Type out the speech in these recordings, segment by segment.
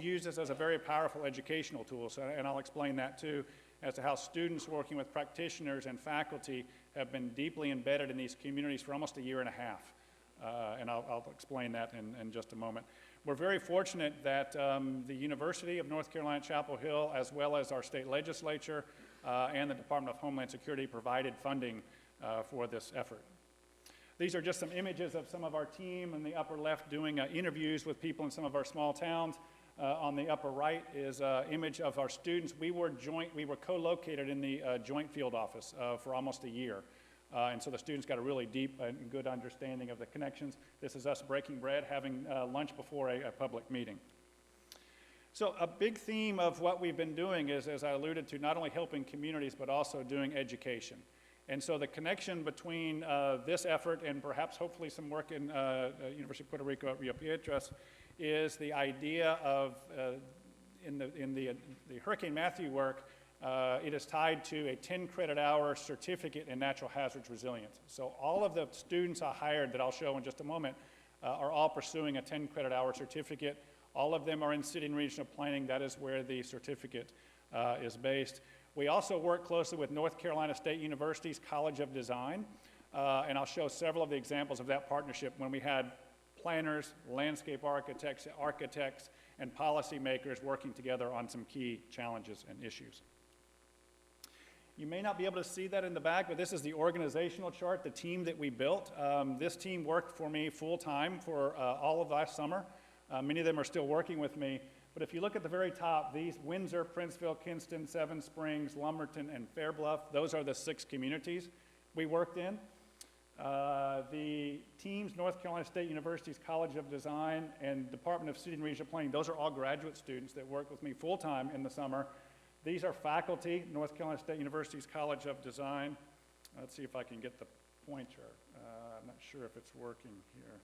use this as a very powerful educational tool, and I'll explain that too, as to how students working with practitioners and faculty have been deeply embedded in these communities for almost a year and a half. And I'll explain that in just a moment. We're very fortunate that the University of North Carolina at Chapel Hill, as well as our state legislature and the Department of Homeland Security, provided funding for this effort. These are just some images of some of our team in the upper left doing interviews with people in some of our small towns. On the upper right is an image of our students. We were co-located in the joint field office for almost a year. And so the students got a really deep and good understanding of the connections. This is us breaking bread, having lunch before a public meeting. So a big theme of what we've been doing is, as I alluded to, not only helping communities, but also doing education. And so the connection between this effort and perhaps hopefully some work in University of Puerto Rico at Rio Piedras is the idea of, in the Hurricane Matthew work, it is tied to a 10 credit hour certificate in natural hazards resilience. So all of the students I hired that I'll show in just a moment are all pursuing a 10 credit hour certificate. All of them are in city and regional planning. That is where the certificate is based. We also work closely with North Carolina State University's College of Design, and I'll show several of the examples of that partnership when we had planners, landscape architects, and policymakers working together on some key challenges and issues. You may not be able to see that in the back, but this is the organizational chart, the team that we built. This team worked for me full-time for all of last summer. Many of them are still working with me. But if you look at the very top, these Windsor, Princeville, Kinston, Seven Springs, Lumberton, and Fairbluff, those are the 6 communities we worked in. The teams, North Carolina State University's College of Design and Department of City and Regional Planning, those are all graduate students that work with me full-time in the summer. These are faculty, North Carolina State University's College of Design. Let's see if I can get the pointer. I'm not sure if it's working here.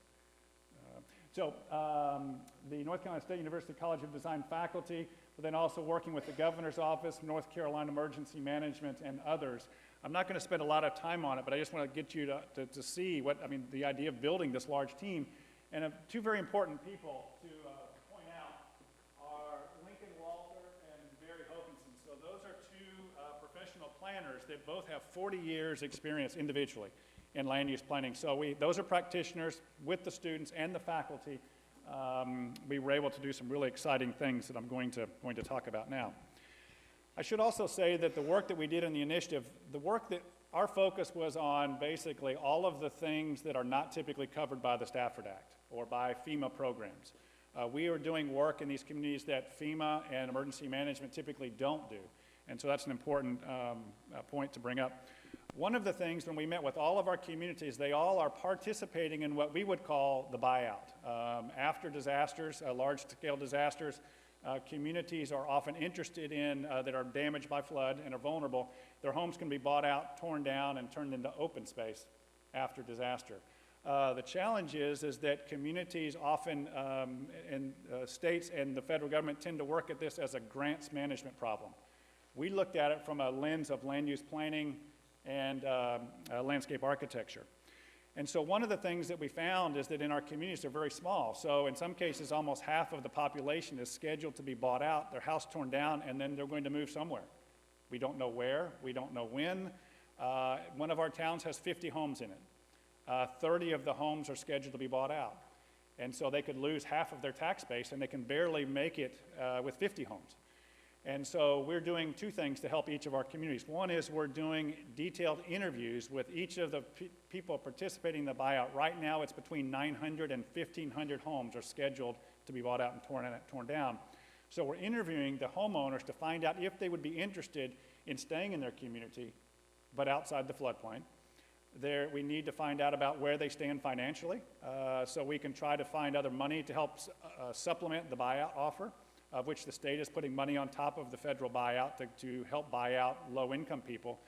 The North Carolina State University College of Design faculty, but then also working with the Governor's Office, North Carolina Emergency Management, and others. I'm not going to spend a lot of time on it, but I just want to get you to see the idea of building this large team. And 2 very important people to point out are Lincoln Walter and Barry Hokinson. So those are 2 professional planners that both have 40 years experience individually in land use planning. So those are practitioners with the students and the faculty. We were able to do some really exciting things that I'm going to talk about now. I should also say that the work that we did in the initiative, our focus was on basically all of the things that are not typically covered by the Stafford Act or by FEMA programs. We are doing work in these communities that FEMA and emergency management typically don't do. And so that's an important point to bring up. One of the things when we met with all of our communities, they all are participating in what we would call the buyout. After disasters, large-scale disasters, communities are often interested in, that are damaged by flood and are vulnerable. Their homes can be bought out, torn down, and turned into open space after disaster. The challenge is that communities often, and states and the federal government tend to work at this as a grants management problem. We looked at it from a lens of land use planning and landscape architecture. And so one of the things that we found is that in our communities, they're very small. So in some cases, almost half of the population is scheduled to be bought out, their house torn down, and then they're going to move somewhere. We don't know where, we don't know when. One of our towns has 50 homes in it. 30 of the homes are scheduled to be bought out. And so they could lose half of their tax base, and they can barely make it with 50 homes. And so we're doing 2 things to help each of our communities. One is we're doing detailed interviews with each of the people participating in the buyout. Right now it's between 900 and 1,500 homes are scheduled to be bought out and torn down. So we're interviewing the homeowners to find out if they would be interested in staying in their community, but outside the floodplain. We need to find out about where they stand financially, so we can try to find other money to help supplement the buyout offer, of which the state is putting money on top of the federal buyout to help buy out low-income people.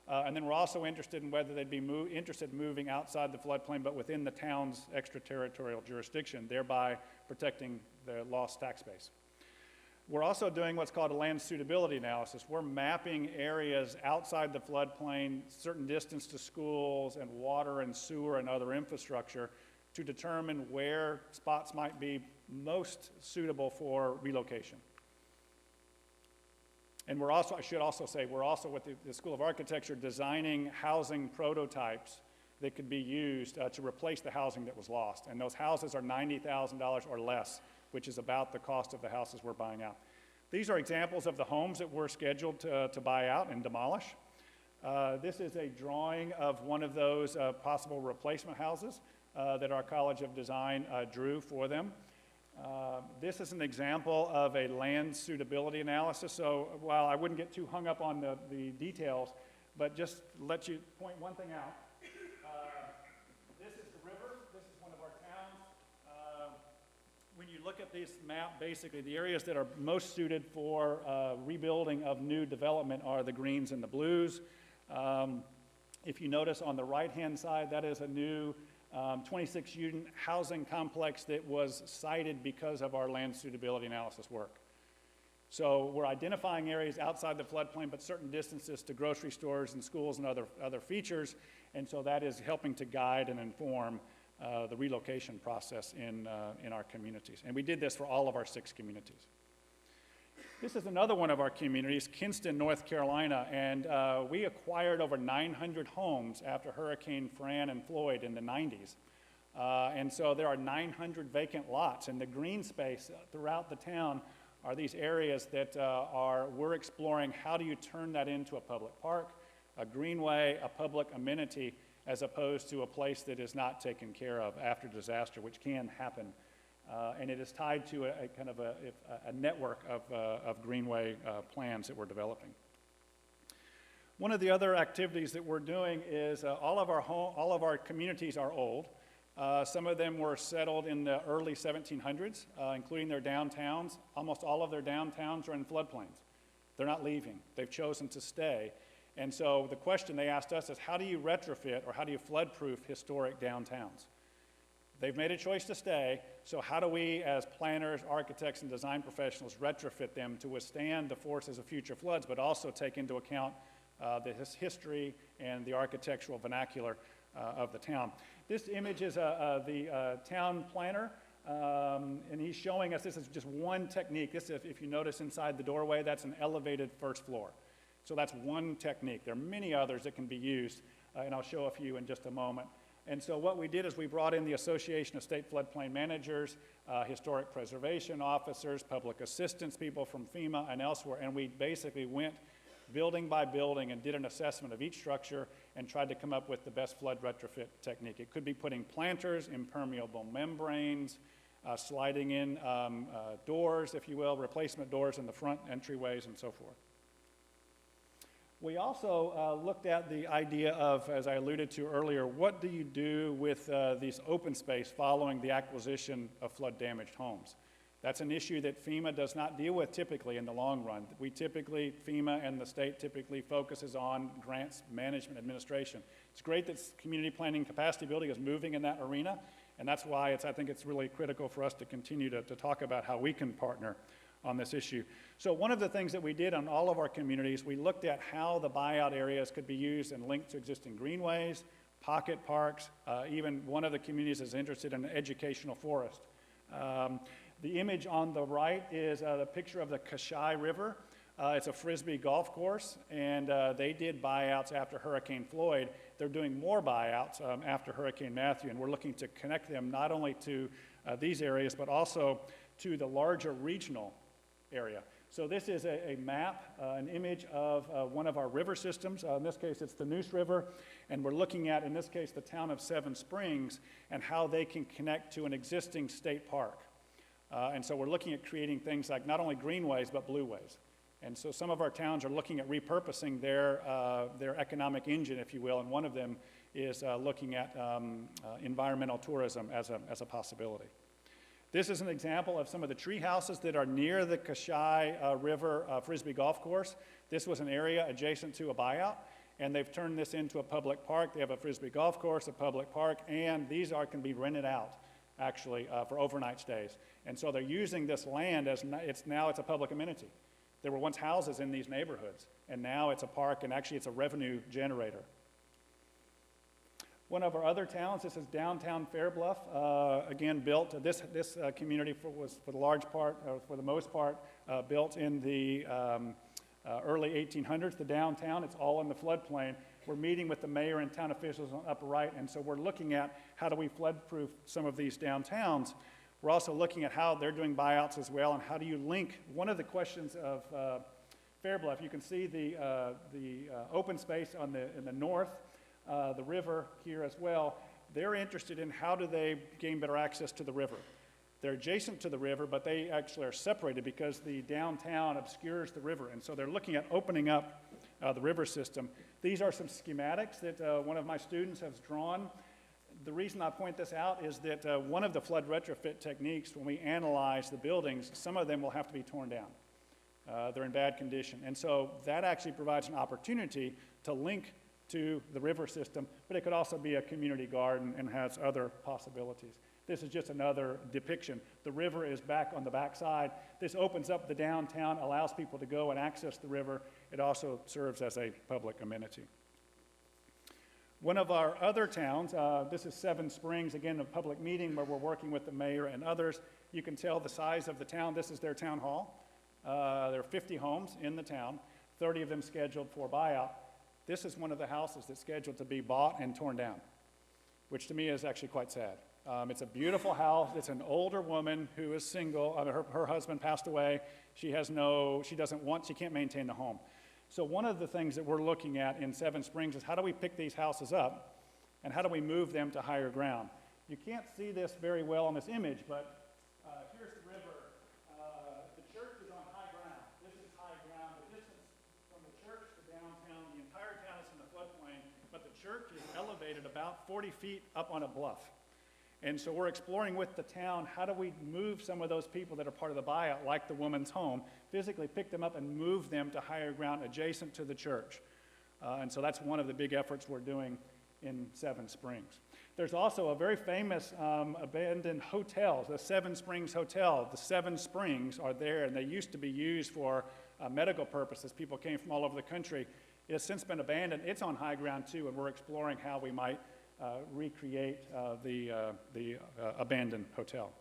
And then we're also interested in whether they'd be interested in moving outside the floodplain, but within the town's extraterritorial jurisdiction, thereby protecting the lost tax base. We're also doing what's called a land suitability analysis. We're mapping areas outside the floodplain, certain distance to schools and water and sewer and other infrastructure to determine where spots might be most suitable for relocation. And we're also, I should also say, we're also with the School of Architecture designing housing prototypes that could be used to replace the housing that was lost. And those houses are $90,000 or less, which is about the cost of the houses we're buying out. These are examples of the homes that we're scheduled to buy out and demolish. This is a drawing of one of those possible replacement houses that our College of Design drew for them. This is an example of a land suitability analysis. So while I wouldn't get too hung up on the details, but just let you point one thing out. This is the river. This is one of our towns. When you look at this map, basically the areas that are most suited for rebuilding of new development are the greens and the blues. If you notice on the right-hand side, that is a new 26-unit housing complex that was sited because of our land suitability analysis work. So we're identifying areas outside the floodplain, but certain distances to grocery stores and schools and other features, and so that is helping to guide and inform the relocation process in our communities. And we did this for all of our 6 communities. This is another one of our communities, Kinston, North Carolina, and we acquired over 900 homes after Hurricane Fran and Floyd in the 90s. And so there are 900 vacant lots, and the green space throughout the town are these areas that we're exploring how do you turn that into a public park, a greenway, a public amenity, as opposed to a place that is not taken care of after disaster, which can happen. And it is tied to a kind of a network of greenway plans that we're developing. One of the other activities that we're doing is all of our communities are old. Some of them were settled in the early 1700s, including their downtowns. Almost all of their downtowns are in floodplains. They're not leaving. They've chosen to stay. And so the question they asked us is, how do you retrofit or how do you flood-proof historic downtowns? They've made a choice to stay, so how do we, as planners, architects, and design professionals, retrofit them to withstand the forces of future floods, but also take into account the history and the architectural vernacular of the town? This image is the town planner, and he's showing us, this is just one technique. This, if you notice inside the doorway, that's an elevated first floor. So that's one technique. There are many others that can be used, and I'll show a few in just a moment. And so what we did is we brought in the Association of State Floodplain Managers, historic preservation officers, public assistance people from FEMA and elsewhere, and we basically went building by building and did an assessment of each structure and tried to come up with the best flood retrofit technique. It could be putting planters, impermeable membranes, sliding in doors, if you will, replacement doors in the front entryways and so forth. We also looked at the idea of, as I alluded to earlier, what do you do with these open space following the acquisition of flood-damaged homes? That's an issue that FEMA does not deal with typically in the long run. FEMA and the state typically focuses on grants, management, administration. It's great that community planning capacity building is moving in that arena, and that's why I think it's really critical for us to continue to talk about how we can partner on this issue. So one of the things that we did on all of our communities, we looked at how the buyout areas could be used and linked to existing greenways, pocket parks, even one of the communities is interested in an educational forest. The image on the right is the picture of the Kashai River. It's a Frisbee golf course, and they did buyouts after Hurricane Floyd. They're doing more buyouts after Hurricane Matthew, and we're looking to connect them not only to these areas, but also to the larger regional area. So this is a map, an image of one of our river systems. In this case, it's the Neuse River, and we're looking at, in this case, the town of Seven Springs and how they can connect to an existing state park. And so we're looking at creating things like not only greenways, but blueways. And so some of our towns are looking at repurposing their economic engine, if you will, and one of them is looking at environmental tourism as a possibility. This is an example of some of the tree houses that are near the Kashai River Frisbee golf course. This was an area adjacent to a buyout, and they've turned this into a public park. They have a Frisbee golf course, a public park, and these can be rented out, actually, for overnight stays. And so they're using this land as now it's a public amenity. There were once houses in these neighborhoods, and now it's a park, and actually it's a revenue generator. One of our other towns, this is downtown Fairbluff, again built, this community was for the large part, or for the most part, built in the early 1800s, the downtown. It's all in the floodplain. We're meeting with the mayor and town officials on the upper right, and so we're looking at how do we flood-proof some of these downtowns. We're also looking at how they're doing buyouts as well, and how do you link. One of the questions of Fairbluff, you can see the open space in the north, the river here as well. They're interested in how do they gain better access to the river. They're adjacent to the river, but they actually are separated because the downtown obscures the river, and so they're looking at opening up the river system. These are some schematics that one of my students has drawn. The reason I point this out is that one of the flood retrofit techniques, when we analyze the buildings, some of them will have to be torn down. They're in bad condition, and so that actually provides an opportunity to link to the river system, but it could also be a community garden and has other possibilities. This is just another depiction. The river is back on the backside. This opens up the downtown, allows people to go and access the river. It also serves as a public amenity. One of our other towns, this is Seven Springs, again, a public meeting where we're working with the mayor and others. You can tell the size of the town. This is their town hall. There are 50 homes in the town, 30 of them scheduled for buyout. This is one of the houses that's scheduled to be bought and torn down, which to me is actually quite sad. It's a beautiful house. It's an older woman who is single. Her husband passed away. She can't maintain the home. So one of the things that we're looking at in Seven Springs is how do we pick these houses up and how do we move them to higher ground? You can't see this very well on this image, but here's the river. The church is on high ground. This is high ground. The distance from the church to downtown, the entire town is in the floodplain, but the church is elevated about 40 feet up on a bluff. And so we're exploring with the town, how do we move some of those people that are part of the buyout, like the woman's home, physically pick them up and move them to higher ground adjacent to the church. And so that's one of the big efforts we're doing in Seven Springs. There's also a very famous abandoned hotel, the Seven Springs Hotel. The Seven Springs are there, and they used to be used for medical purposes. People came from all over the country. It has since been abandoned. It's on high ground too, and we're exploring how we might recreate the abandoned hotel.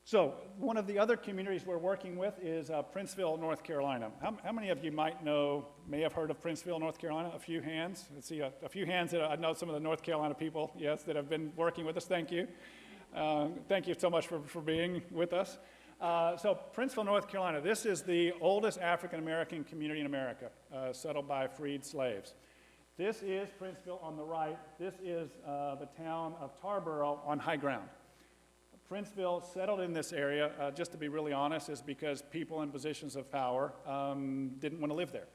So one of the other communities we're working with is Princeville, North Carolina. How many of you may have heard of Princeville, North Carolina? A few hands. Let's see, a few hands. That I know some of the North Carolina people, yes, that have been working with us. Thank you. Thank you so much for being with us. So Princeville, North Carolina, this is the oldest African-American community in America, settled by freed slaves. This is Princeville on the right. This is the town of Tarboro on high ground. Princeville settled in this area, just to be really honest, is because people in positions of power didn't want to live there.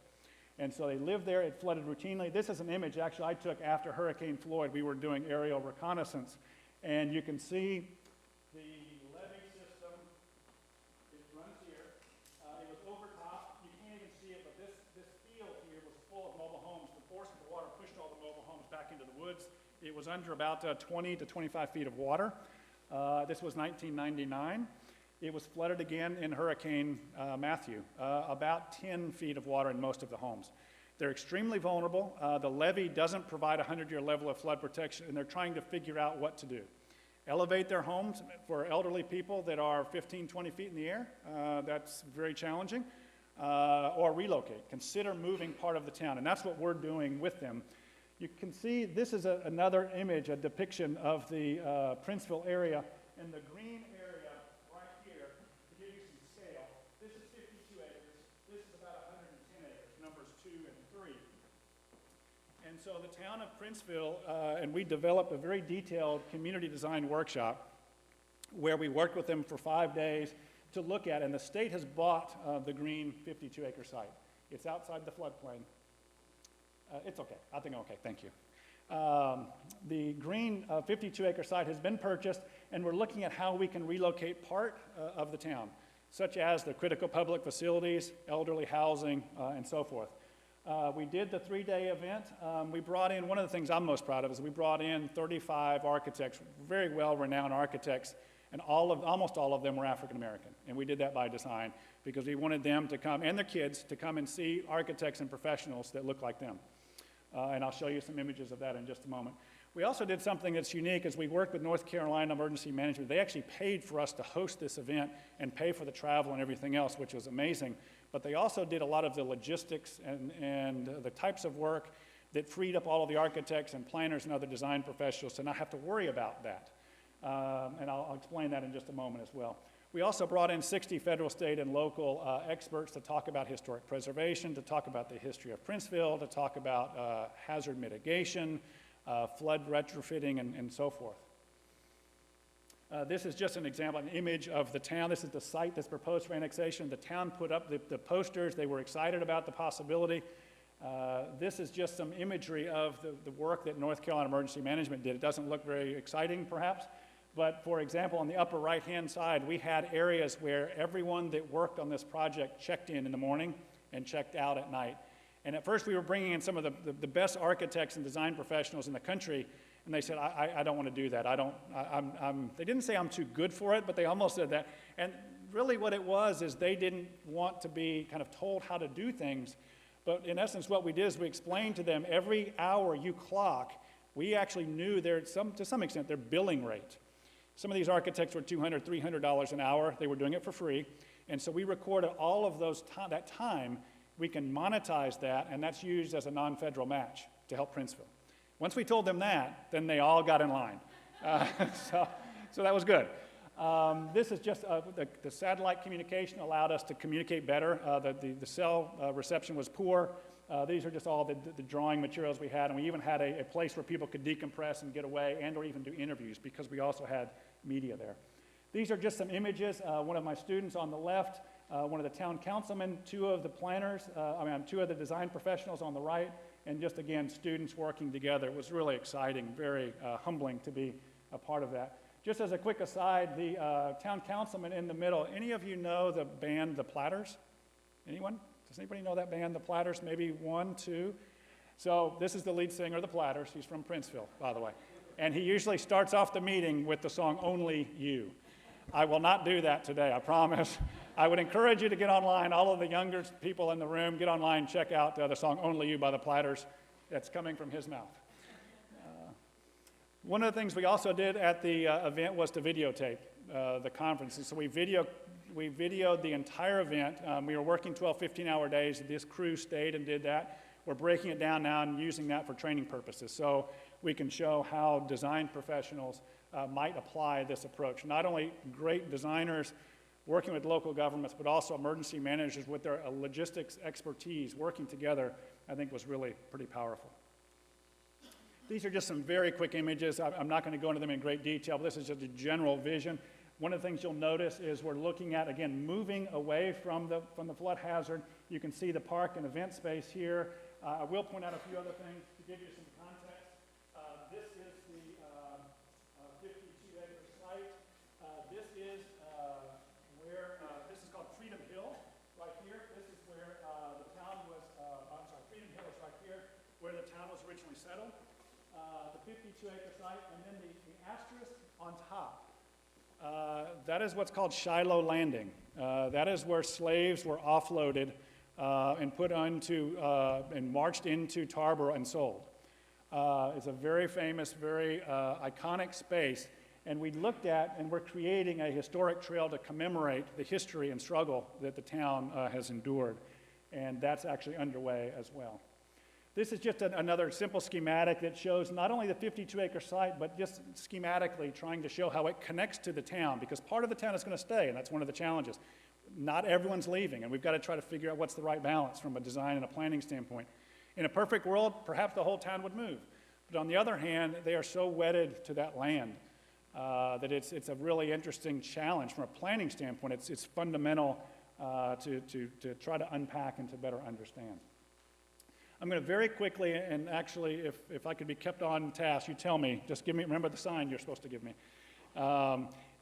And so they lived there. It flooded routinely. This is an image actually I took after Hurricane Floyd. We were doing aerial reconnaissance. And you can see the levee system. It runs here. It was over top. You can't even see it, but this field here was full of mobile homes. The force of the water pushed all the mobile homes back into the woods. It was under about 20 to 25 feet of water. This was 1999. It was flooded again in Hurricane Matthew, about 10 feet of water in most of the homes. They're extremely vulnerable. The levee doesn't provide a 100-year level of flood protection, and they're trying to figure out what to do. Elevate their homes for elderly people that are 15, 20 feet in the air. That's very challenging. Or relocate. Consider moving part of the town, and that's what we're doing with them. You can see this is another image, a depiction of the Princeville area, and the green area right here, to give you some scale, this is 52 acres, this is about 110 acres, numbers 2 and 3. And so the town of Princeville, and we developed a very detailed community design workshop where we worked with them for 5 days to look at, and the state has bought the green 52-acre site. It's outside the floodplain. It's okay. I think I'm okay. Thank you. The green 52-acre site has been purchased, and we're looking at how we can relocate part of the town, such as the critical public facilities, elderly housing, and so forth. We did the 3-day event. We brought in, one of the things I'm most proud of is we brought in 35 architects, very well-renowned architects, and almost all of them were African American. And we did that by design because we wanted them to come, and their kids, to come and see architects and professionals that look like them. and I'll show you some images of that in just a moment. We also did something that's unique as we worked with North Carolina Emergency Management. They actually paid for us to host this event and pay for the travel and everything else, which was amazing. But they also did a lot of the logistics and the types of work that freed up all of the architects and planners and other design professionals to not have to worry about that. And I'll explain that in just a moment as well. We also brought in 60 federal, state, and local experts to talk about historic preservation, to talk about the history of Princeville, to talk about hazard mitigation, flood retrofitting, and so forth. This is just an example, an image of the town. This is the site that's proposed for annexation. The town put up the posters. They were excited about the possibility. This is just some imagery of the work that North Carolina Emergency Management did. It doesn't look very exciting, perhaps, but for example, on the upper right-hand side, we had areas where everyone that worked on this project checked in the morning and checked out at night. And at first, we were bringing in some of the best architects and design professionals in the country, and they said, I don't want to do that. They didn't say I'm too good for it, but they almost said that. And really what it was is they didn't want to be kind of told how to do things. But in essence, what we did is we explained to them every hour you clock, we actually knew to some extent their billing rate. Some of these architects were $200, $300 an hour. They were doing it for free. And so we recorded all of that time. We can monetize that, and that's used as a non-federal match to help Princeville. Once we told them that, then they all got in line. So that was good. This is just the satellite communication allowed us to communicate better. The cell reception was poor. These are just all the drawing materials we had, and we even had a place where people could decompress and get away and or even do interviews because we also had media there. These are just some images. One of my students on the left, one of the town councilmen, two of the planners, two of the design professionals on the right, and just again, students working together. It was really exciting, very humbling to be a part of that. Just as a quick aside, the town councilman in the middle, any of you know the band The Platters? Anyone? Does anybody know that band, The Platters? Maybe one, two? So this is the lead singer of The Platters. He's from Princeville, by the way. And he usually starts off the meeting with the song Only You. I will not do that today, I promise. I would encourage you to get online. All of the younger people in the room, get online, check out the song Only You by The Platters. It's coming from his mouth. One of the things we also did at the event was to videotape the conference. And so we videoed the entire event. We were working 12, 15-hour days. This crew stayed and did that. We're breaking it down now and using that for training purposes. So we can show how design professionals might apply this approach. Not only great designers working with local governments, but also emergency managers with their logistics expertise working together, I think was really pretty powerful. These are just some very quick images. I'm not going to go into them in great detail, but this is just a general vision. One of the things you'll notice is we're looking at, again, moving away from the flood hazard. You can see the park and event space here. I will point out a few other things to give you some context. This is the 52-acre site. This is called Freedom Hill right here. This is where the town was, Freedom Hill is right here, where the town was originally settled. The 52-acre site, and then the asterisk on top. That is what's called Shiloh Landing. That is where slaves were offloaded and put onto and marched into Tarboro and sold. It's a very famous, very iconic space, and we looked at and we're creating a historic trail to commemorate the history and struggle that the town has endured, and that's actually underway as well. This is just another simple schematic that shows not only the 52-acre site, but just schematically trying to show how it connects to the town, because part of the town is going to stay, and that's one of the challenges. Not everyone's leaving, and we've got to try to figure out what's the right balance from a design and a planning standpoint. In a perfect world, perhaps the whole town would move. But on the other hand, they are so wedded to that land that it's a really interesting challenge from a planning standpoint. It's fundamental to try to unpack and to better understand. I'm going to very quickly, and actually, if I could be kept on task, you tell me, just remember the sign you're supposed to give me.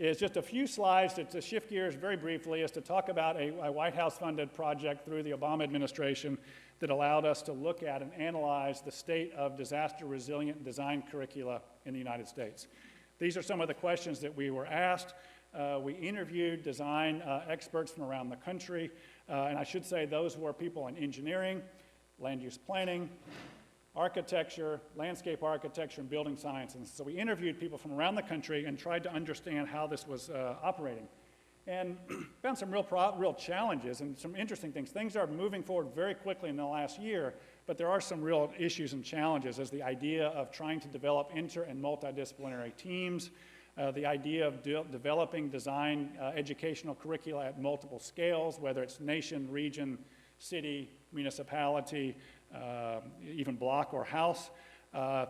Is just a few slides to shift gears very briefly, is to talk about a White House-funded project through the Obama administration that allowed us to look at and analyze the state of disaster-resilient design curricula in the United States. These are some of the questions that we were asked. We interviewed design experts from around the country, and I should say those were people in engineering, land use planning, architecture, landscape architecture, and building science. And so we interviewed people from around the country and tried to understand how this was operating. And found some real challenges and some interesting things. Things are moving forward very quickly in the last year, but there are some real issues and challenges, as the idea of trying to develop inter and multidisciplinary teams, the idea of developing design educational curricula at multiple scales, whether it's nation, region, city, municipality, even block or house,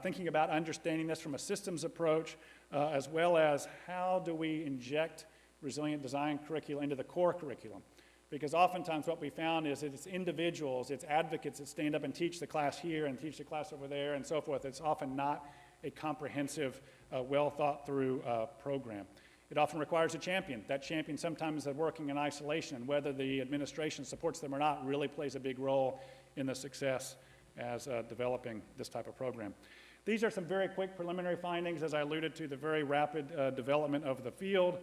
thinking about understanding this from a systems approach, as well as how do we inject resilient design curricula into the core curriculum. Because oftentimes what we found is that it's individuals, it's advocates that stand up and teach the class here and teach the class over there and so forth. It's often not a comprehensive, well thought through program. It often requires a champion. That champion sometimes is working in isolation, and whether the administration supports them or not really plays a big role in the success as developing this type of program. These are some very quick preliminary findings, as I alluded to, the very rapid development of the field.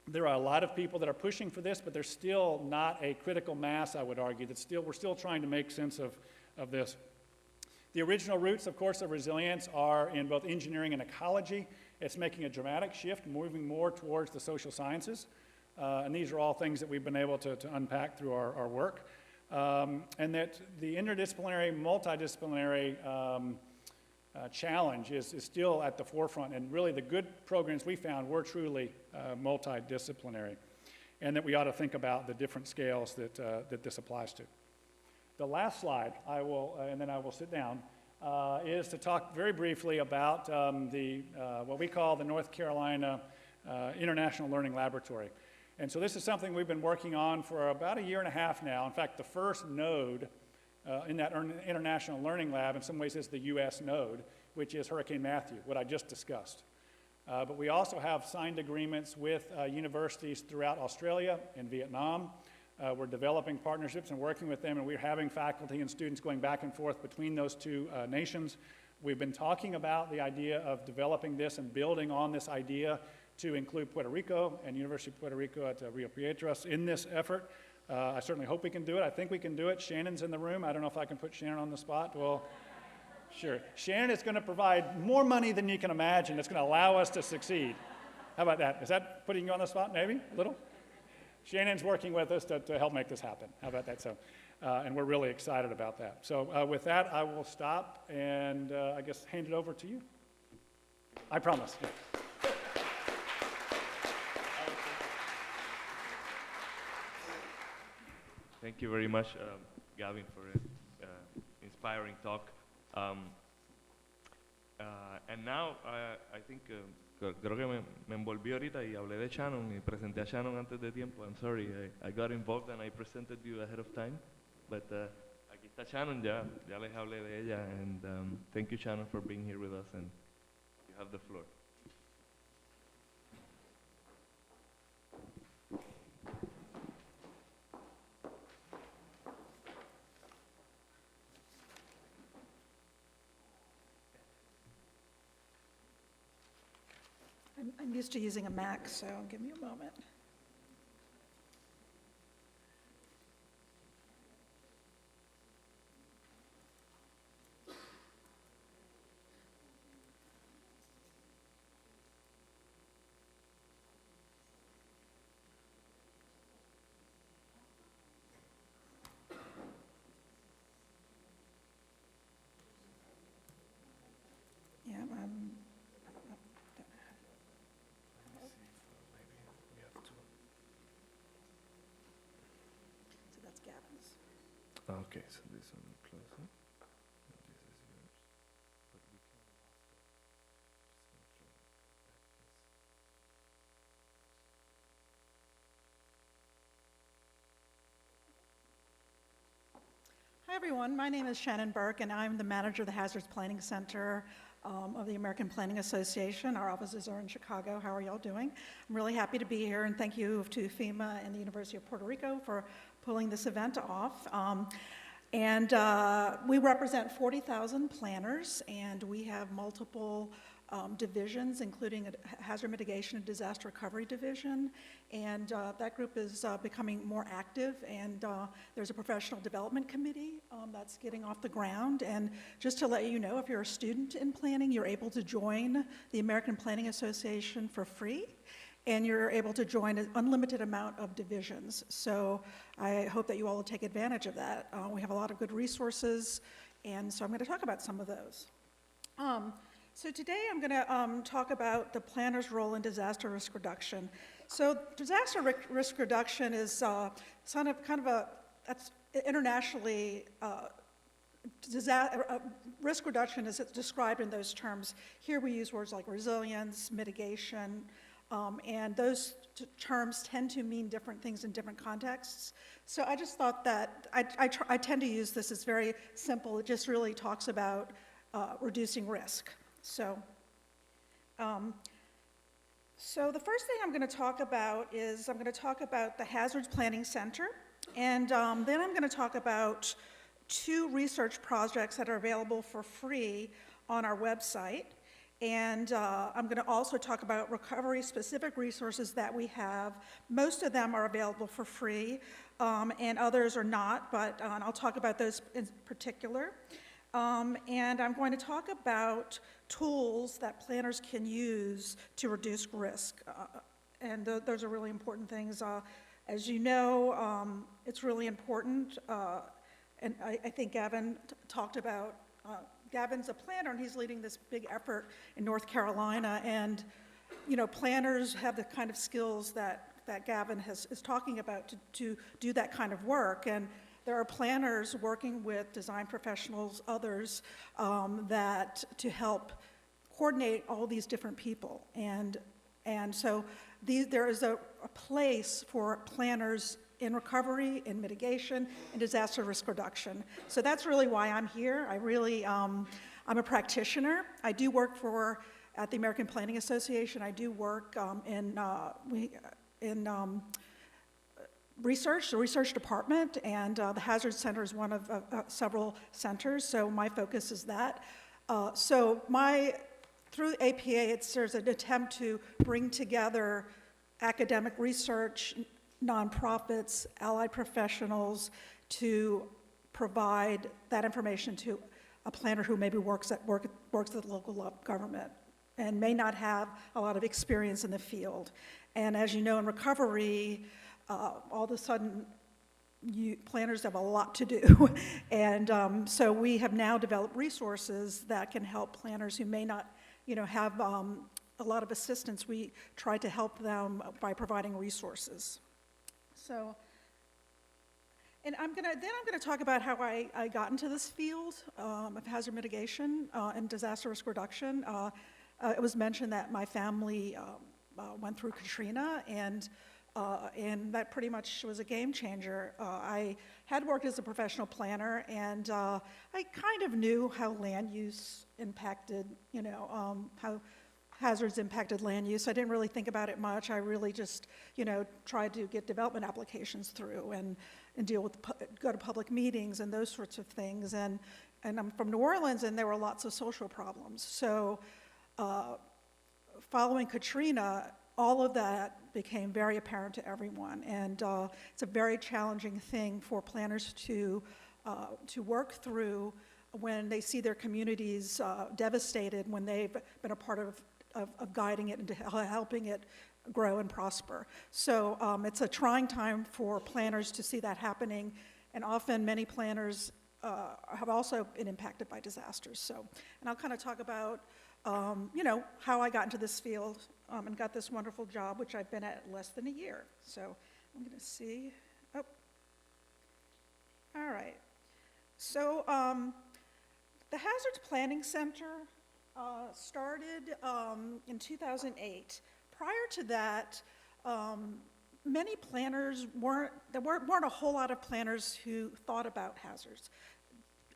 There are a lot of people that are pushing for this, but there's still not a critical mass, I would argue, we're still trying to make sense of this. The original roots, of course, of resilience are in both engineering and ecology. It's making a dramatic shift, moving more towards the social sciences. And these are all things that we've been able to unpack through our work. And that the interdisciplinary, multidisciplinary challenge is still at the forefront, and really the good programs we found were truly multidisciplinary, and that we ought to think about the different scales that this applies to. The last slide, and then I will sit down, is to talk very briefly about what we call the North Carolina International Learning Laboratory. And so this is something we've been working on for about a year and a half now. In fact, the first node in that International Learning Lab in some ways is the US node, which is Hurricane Matthew, what I just discussed. But we also have signed agreements with universities throughout Australia and Vietnam. We're developing partnerships and working with them, and we're having faculty and students going back and forth between those two nations. We've been talking about the idea of developing this and building on this idea to include Puerto Rico and University of Puerto Rico at Rio Piedras in this effort. I certainly hope we can do it. I think we can do it. Shannon's in the room. I don't know if I can put Shannon on the spot. Well, sure. Shannon is going to provide more money than you can imagine. It's going to allow us to succeed. How about that? Is that putting you on the spot, maybe? A little? Shannon's working with us to help make this happen. How about that? So, and we're really excited about that. So with that, I will stop and I guess hand it over to you. I promise. Yeah. Thank you very much, Gavin, for an inspiring talk. And now, I think, creo que me envolví ahorita y hablé de Shannon y presenté a Shannon antes de tiempo. I'm sorry, I got involved and I presented you ahead of time. But aquí está Shannon, ya les hablé de ella. And thank you, Shannon, for being here with us, and you have the floor. I'm used to using a Mac, so give me a moment. Yeah, so that's Gavin's. Okay, so this one closer. This is yours. But we can Hi, everyone. My name is Shannon Burke, and I'm the manager of the Hazards Planning Center of the American Planning Association. Our offices are in Chicago. How are y'all doing? I'm really happy to be here, and thank you to FEMA and the University of Puerto Rico for pulling this event off. We represent 40,000 planners, and we have multiple divisions, including a hazard mitigation and disaster recovery division. And that group is becoming more active, and there's a professional development committee that's getting off the ground. And just to let you know, if you're a student in planning, you're able to join the American Planning Association for free, and you're able to join an unlimited amount of divisions. So I hope that you all will take advantage of that. We have a lot of good resources, and so I'm going to talk about some of those. So today I'm going to talk about the planner's role in disaster risk reduction. So disaster risk reduction is kind of a, that's internationally, risk reduction is described in those terms. Here we use words like resilience, mitigation, and those terms tend to mean different things in different contexts. So I just thought that I tend to use this. It's very simple. It just really talks about reducing risk. So the first thing I'm going to talk about is I'm going to talk about the Hazards Planning Center, and then I'm going to talk about 2 research projects that are available for free on our website. And I'm going to also talk about recovery-specific resources that we have. Most of them are available for free, and others are not, but I'll talk about those in particular. And I'm going to talk about tools that planners can use to reduce risk. And those are really important things. As you know, it's really important, and I think Gavin talked about, Gavin's a planner, and he's leading this big effort in North Carolina. And, you know, planners have the kind of skills that Gavin is talking about to do that kind of work. And there are planners working with design professionals, others, that to help coordinate all these different people. And so there is a place for planners in recovery, in mitigation, and disaster risk reduction. So that's really why I'm here. I'm a practitioner. I do work at the American Planning Association. I do work in research, the research department, and the Hazard Center is one of several centers, so my focus is that. Through APA, there's an attempt to bring together academic research, nonprofits, allied professionals to provide that information to a planner who maybe works at local government and may not have a lot of experience in the field. And as you know, in recovery, all of a sudden, planners have a lot to do. And so we have now developed resources that can help planners who may not, have a lot of assistance. We try to help them by providing resources. So, and I'm gonna talk about how I got into this field of hazard mitigation and disaster risk reduction. It was mentioned that my family went through Katrina, and that pretty much was a game changer. I had worked as a professional planner, and I kind of knew how land use impacted, how hazards impacted land use. I didn't really think about it much. I really just, tried to get development applications through and deal with, go to public meetings and those sorts of things. And I'm from New Orleans, and there were lots of social problems. So following Katrina, all of that became very apparent to everyone. And it's a very challenging thing for planners to work through when they see their communities devastated, when they've been a part of guiding it and helping it grow and prosper. So it's a trying time for planners to see that happening, and often many planners have also been impacted by disasters. So, and I'll kind of talk about, how I got into this field and got this wonderful job, which I've been at less than a year. So I'm going to see. Oh, all right. So the Hazards Planning Center started in 2008. Prior to that, many planners there weren't a whole lot of planners who thought about hazards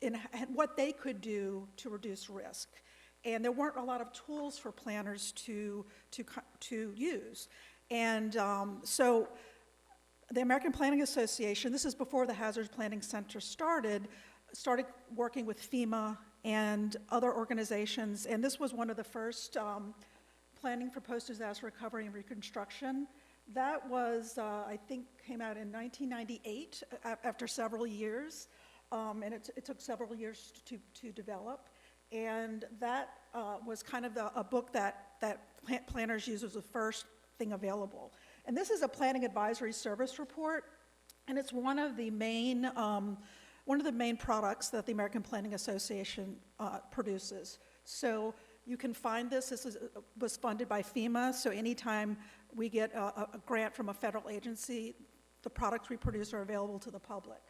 and what they could do to reduce risk. And there weren't a lot of tools for planners to use. And so the American Planning Association, this is before the Hazards Planning Center started working with FEMA and other organizations. And this was one of the first planning for post-disaster recovery and reconstruction. That was, I think, came out in 1998 after several years, and it took several years to develop. And that was kind of a book that planners used as the first thing available. And this is a planning advisory service report, and it's one of the main products that the American Planning Association produces. So you can find this. This was funded by FEMA, so anytime we get a grant from a federal agency, the products we produce are available to the public.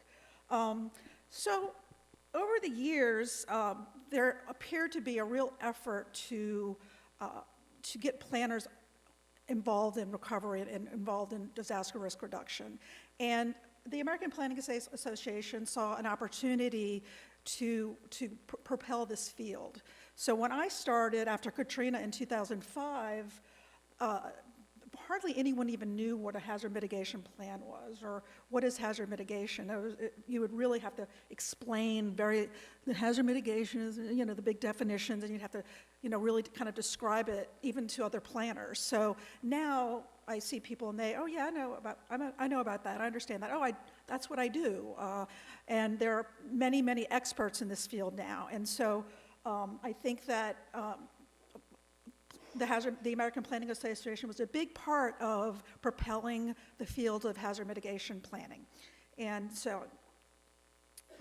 So over the years, there appeared to be a real effort to get planners involved in recovery and involved in disaster risk reduction. And the American Planning Association saw an opportunity to propel this field. So when I started after Katrina in 2005, hardly anyone even knew what a hazard mitigation plan was, or what is hazard mitigation. You would really have to explain the hazard mitigation is, the big definitions, and you'd have to, really kind of describe it even to other planners. So now I see people and oh yeah, I know about that, I understand that, that's what I do. And there are many, many experts in this field now. And so I think that the American Planning Association was a big part of propelling the field of hazard mitigation planning. And so,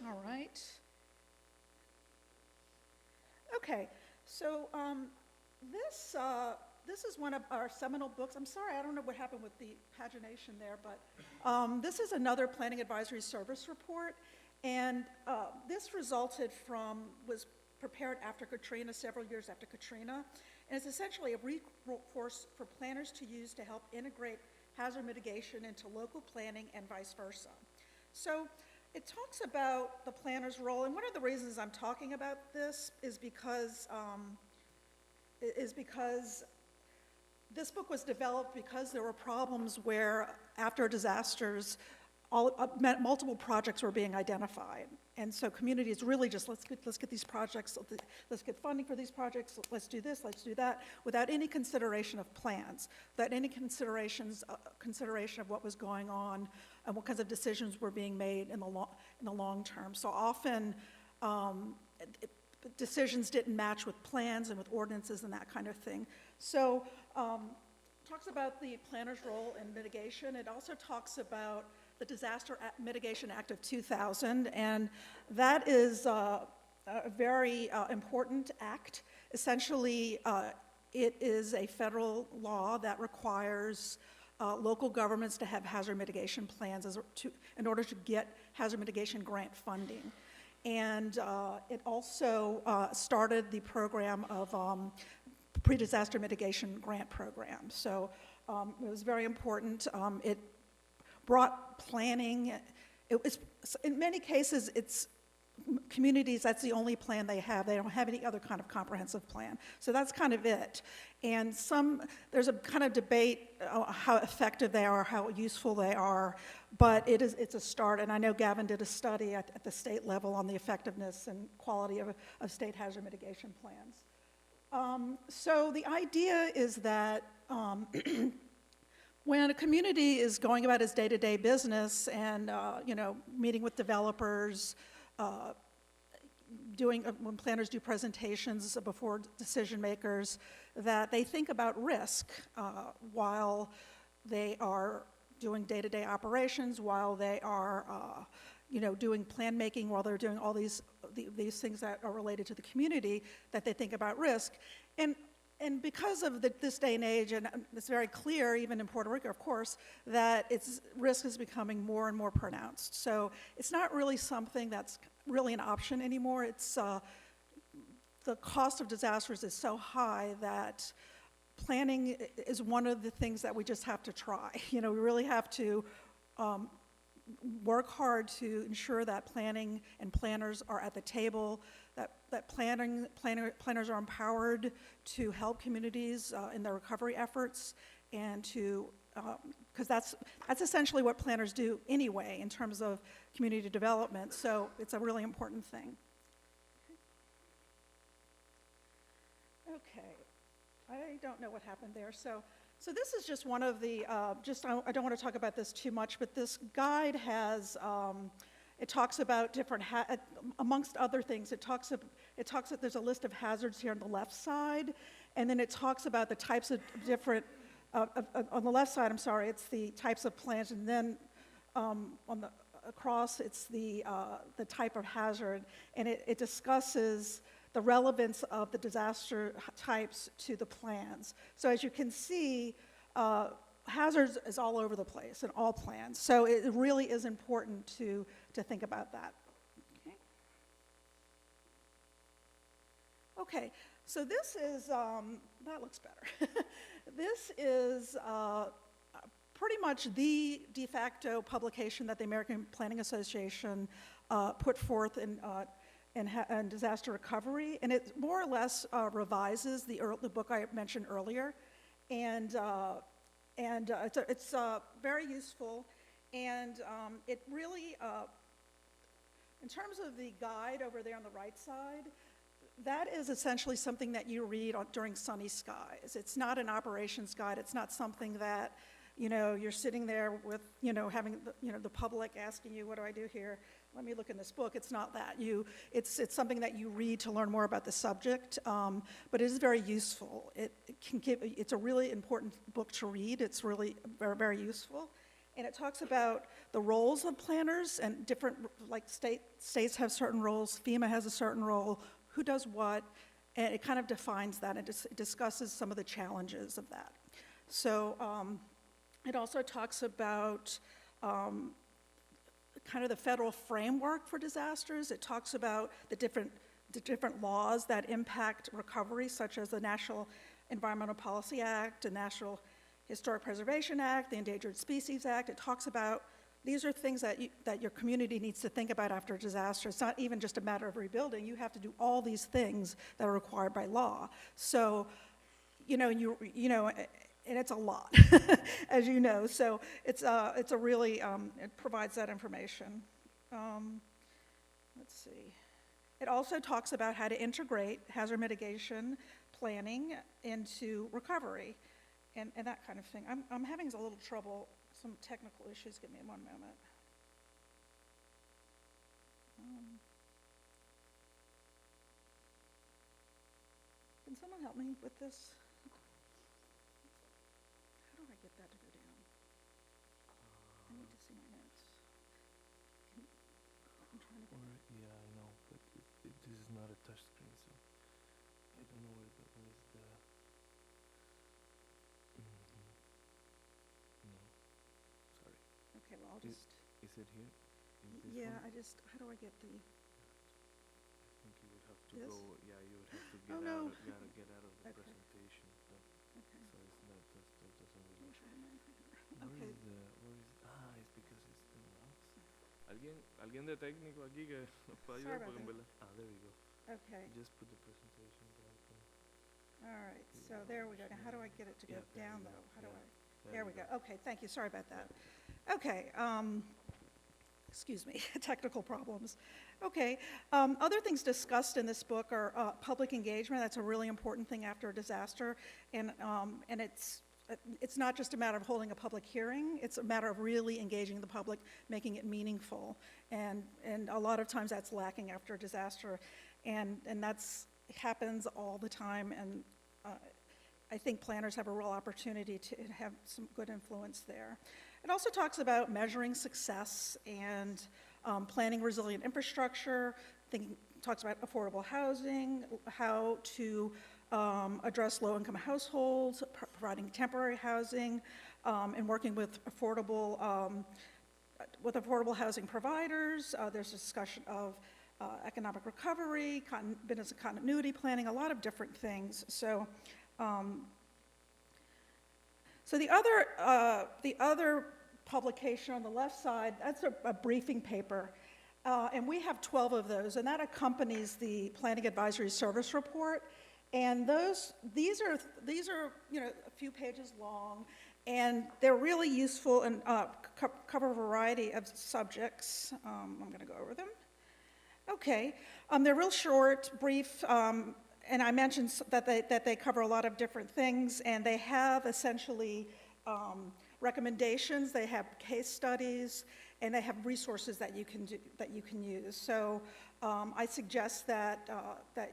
all right. Okay, so this is one of our seminal books. I'm sorry, I don't know what happened with the pagination there, but this is another planning advisory service report. And this was prepared after Katrina, several years after Katrina. And it's essentially a resource for planners to use to help integrate hazard mitigation into local planning and vice versa. So it talks about the planner's role, and one of the reasons I'm talking about this is because this book was developed because there were problems where after disasters, multiple projects were being identified. And so communities really just, let's get these projects, let's get funding for these projects, let's do this, let's do that, without any consideration of plans, without any consideration of what was going on and what kinds of decisions were being made in the long term. So often, decisions didn't match with plans and with ordinances and that kind of thing. So talks about the planner's role in mitigation. It also talks about the Disaster Mitigation Act of 2000, and that is a very important act. Essentially, it is a federal law that requires local governments to have hazard mitigation plans in order to get hazard mitigation grant funding. And it also started the program of pre-disaster mitigation grant program. So it was very important. It brought planning. In many cases, it's communities, that's the only plan they have. They don't have any other kind of comprehensive plan. So that's kind of it. And there's a kind of debate how effective they are, how useful they are, but it's a start. And I know Gavin did a study at the state level on the effectiveness and quality of state hazard mitigation plans. So the idea is that when a community is going about its day-to-day business and meeting with developers, when planners do presentations before decision makers, that they think about risk while they are doing day-to-day operations, while they are doing plan making, while they're doing all these things that are related to the community, that they think about risk. And because of this day and age, and it's very clear, even in Puerto Rico, of course, that risk is becoming more and more pronounced. So it's not really something that's really an option anymore. It's the cost of disasters is so high that planning is one of the things that we just have to try. We really have to work hard to ensure that planning and planners are at the table, that planners are empowered to help communities in their recovery efforts, and because that's essentially what planners do anyway in terms of community development. So it's a really important thing. Okay, I don't know what happened there. So this is just one of the, I don't want to talk about this too much, but this guide has, it talks about different, amongst other things, there's a list of hazards here on the left side, and then it talks about the types of different, on the left side, I'm sorry, it's the types of plants, and then across, it's the type of hazard, and it discusses the relevance of the disaster types to the plans. So as you can see, hazards is all over the place in all plans. So it really is important to think about that. Okay, so this is, that looks better. This is pretty much the de facto publication that the American Planning Association put forth in disaster recovery, and it more or less revises the book I mentioned earlier, and it's very useful, and it really, in terms of the guide over there on the right side, that is essentially something that you read during sunny skies. It's not an operations guide. It's not something that, you're sitting there with, having the public asking you, what do I do here? Let me look in this book. It's not that. It's something that you read to learn more about the subject, but it is very useful. It's a really important book to read. It's really very, very useful. And it talks about the roles of planners and different, like states have certain roles, FEMA has a certain role, who does what, and it kind of defines that and discusses some of the challenges of that. So it also talks about kind of the federal framework for disasters. It talks about the different laws that impact recovery, such as the National Environmental Policy Act, the National Historic Preservation Act, the Endangered Species Act. It talks about these are things that your community needs to think about after a disaster. It's not even just a matter of rebuilding. You have to do all these things that are required by law. So, and it's a lot, as you know. So it's a really, it provides that information. Let's see. It also talks about how to integrate hazard mitigation planning into recovery and that kind of thing. I'm having a little trouble, some technical issues. Give me one moment. Can someone help me with this? How do I get that to go down? I need to see my notes. I'm trying to get Yeah, I know, but this is not a touch screen, so I don't know where is the. No, sorry. Okay, well, I'll just, Is it here? Is this yeah, one? how do I get the, I think you would have to This? go. Yeah, you would have to Oh, no. get out of the Okay. presentation. So, okay. so it's not that doesn't really. Where Where is is the? Where is? It's because it's the mouse. Alguien de técnico aquí que nos pueda Sorry ayudar about porque en that. verdad. There we go. Okay, Just put the presentation back. all right, so there we go. Now, how do I get it to go Yeah, there down, you go. though? How do Yeah, I? There we go. Okay, thank you. Sorry about that. Okay, excuse me, technical problems. Okay, other things discussed in this book are public engagement. That's a really important thing after a disaster, and it's not just a matter of holding a public hearing. It's a matter of really engaging the public, making it meaningful, and a lot of times that's lacking after a disaster, and that's happens all the time, and I think planners have a real opportunity to have some good influence there. It also talks about measuring success and planning resilient infrastructure, talks about affordable housing, how to address low-income households, providing temporary housing, and working with affordable housing providers. There's a discussion of economic recovery, business continuity planning, a lot of different things. So the other publication on the left side, that's a briefing paper, and we have 12 of those, and that accompanies the Planning Advisory Service Report. And these are a few pages long, and they're really useful and cover a variety of subjects. I'm going to go over them. Okay, they're real short, brief, And I mentioned that they cover a lot of different things, and they have essentially recommendations, they have case studies, and they have resources that you can use. So I suggest that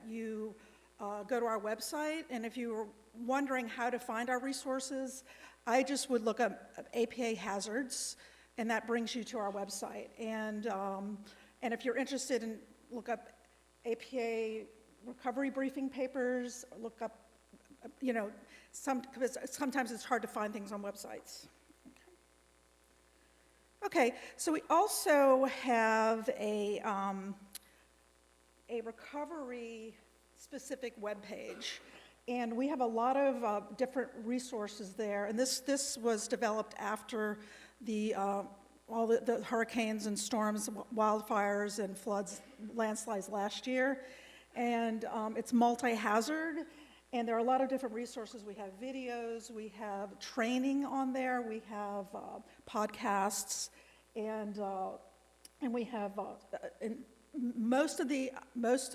you go to our website, and if you're wondering how to find our resources, I just would look up APA hazards, and that brings you to our website. And if you're interested in, look up APA recovery briefing papers, look up, sometimes it's hard to find things on websites. Okay, so we also have a recovery-specific webpage, and we have a lot of different resources there. And this was developed after all the hurricanes and storms, wildfires and floods, landslides last year. And it's multi-hazard, and there are a lot of different resources. We have videos, we have training on there, we have podcasts, and we have and most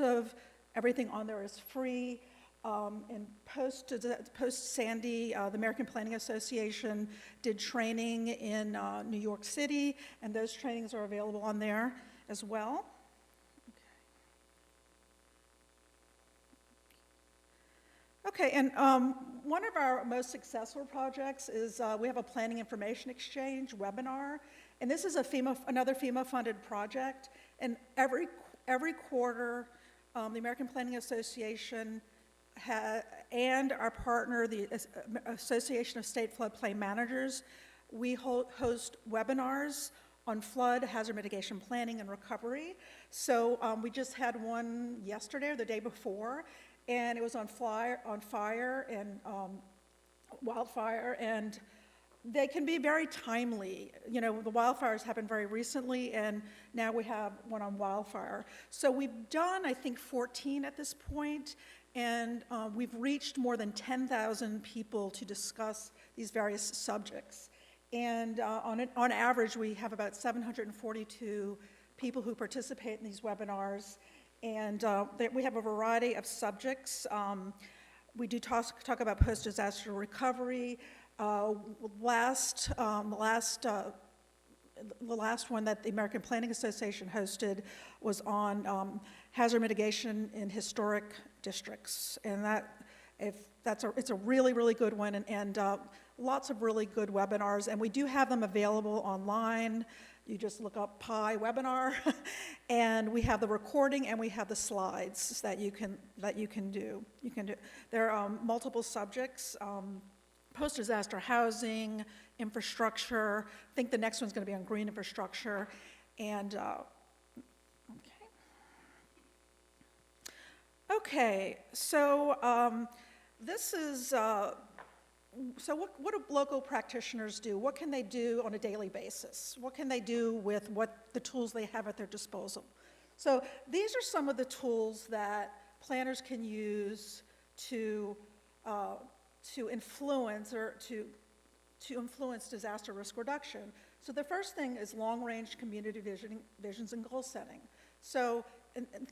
of everything on there is free. And post-Sandy, the American Planning Association did training in New York City, and those trainings are available on there as well. Okay, and one of our most successful projects is we have a planning information exchange webinar, and this is another FEMA-funded project. And every quarter, the American Planning Association and our partner, the Association of State Floodplain Managers, we host webinars on flood, hazard mitigation planning, and recovery. So we just had one yesterday or the day before, and it was on fire and wildfire, and they can be very timely. The wildfires happened very recently, and now we have one on wildfire. So we've done, I think, 14 at this point, and we've reached more than 10,000 people to discuss these various subjects. And on average, we have about 742 people who participate in these webinars. And we have a variety of subjects. We do talk about post-disaster recovery. The last one that the American Planning Association hosted was on hazard mitigation in historic districts, and it's a really, really good one, and lots of really good webinars, and we do have them available online. You just look up PI webinar, and we have the recording and we have the slides that you can do. There are multiple subjects: post-disaster housing, infrastructure. I think the next one's going to be on green infrastructure, and okay. So this is. So what do local practitioners do? What can they do on a daily basis? What can they do with the tools they have at their disposal? So these are some of the tools that planners can use to influence influence disaster risk reduction. So the first thing is long-range community visions and goal setting. So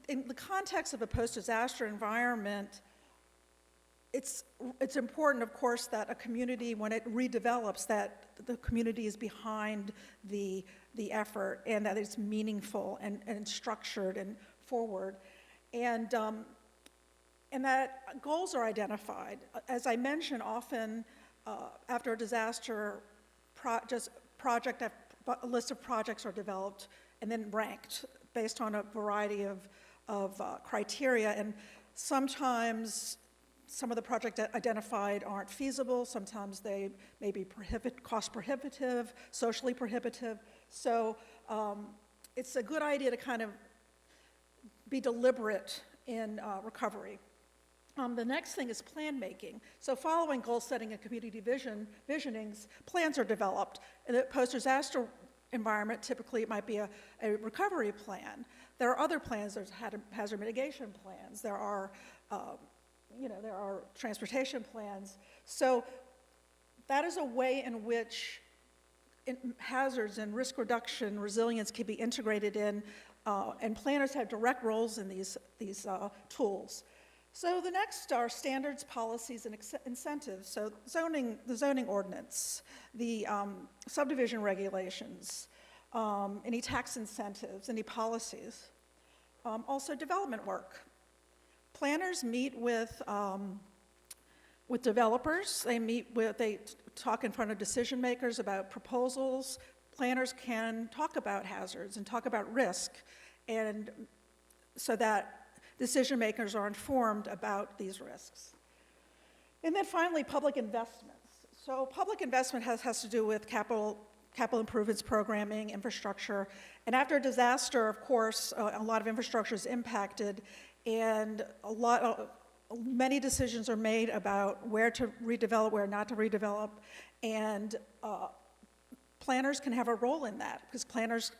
in the context of a post-disaster environment, it's important, of course, that a community, when it redevelops, that the community is behind the effort, and that it's meaningful and structured and forward, and that goals are identified. As I mentioned, often after a disaster, a list of projects are developed and then ranked based on a variety of criteria, and sometimes some of the projects identified aren't feasible. Sometimes they may be cost prohibitive, socially prohibitive. So it's a good idea to kind of be deliberate in recovery. The next thing is plan making. So following goal setting and community visionings, plans are developed. In the post-disaster environment, typically it might be a recovery plan. There are other plans. There's hazard mitigation plans. There are transportation plans. So that is a way in which hazards and risk reduction, resilience can be integrated in, and planners have direct roles in these tools. So the next are standards, policies, and incentives. So the zoning ordinance, the subdivision regulations, any tax incentives, any policies. Also development work. Planners meet with developers. They talk in front of decision makers about proposals. Planners can talk about hazards and talk about risk, and so that decision makers are informed about these risks. And then finally, public investments. So public investment has to do with capital improvements, programming, infrastructure. And after a disaster, of course, a lot of infrastructure is impacted, and many decisions are made about where to redevelop, where not to redevelop, and planners can have a role in that, because planners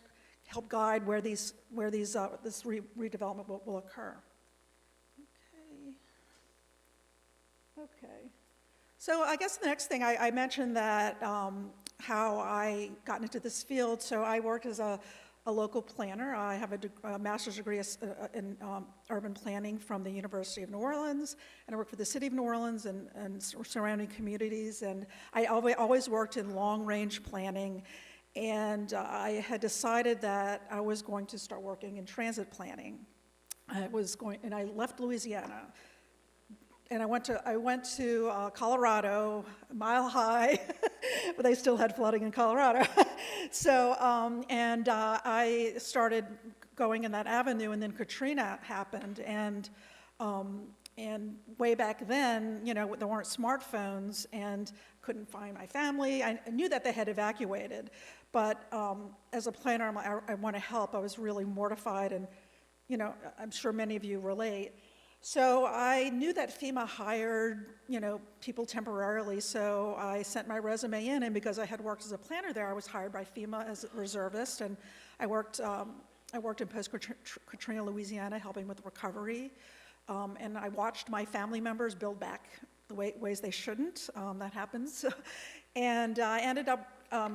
help guide where this redevelopment will occur. Okay. So I guess the next thing, I mentioned that how I got into this field. So I worked as a local planner. I have a master's degree in urban planning from the University of New Orleans, and I worked for the city of New Orleans and surrounding communities. And I always worked in long-range planning, and I had decided that I was going to start working in transit planning. And I left Louisiana. And I went to Colorado, Mile High, but they still had flooding in Colorado. So, I started going in that avenue, and then Katrina happened, and way back then, there weren't smartphones, and couldn't find my family. I knew that they had evacuated, but as a planner, I want to help. I was really mortified, and I'm sure many of you relate. So I knew that FEMA hired, people temporarily, so I sent my resume in, and because I had worked as a planner there, I was hired by FEMA as a reservist, and I worked in post-Katrina Louisiana, helping with recovery, and I watched my family members build back the ways they shouldn't. That happens. And I ended up, a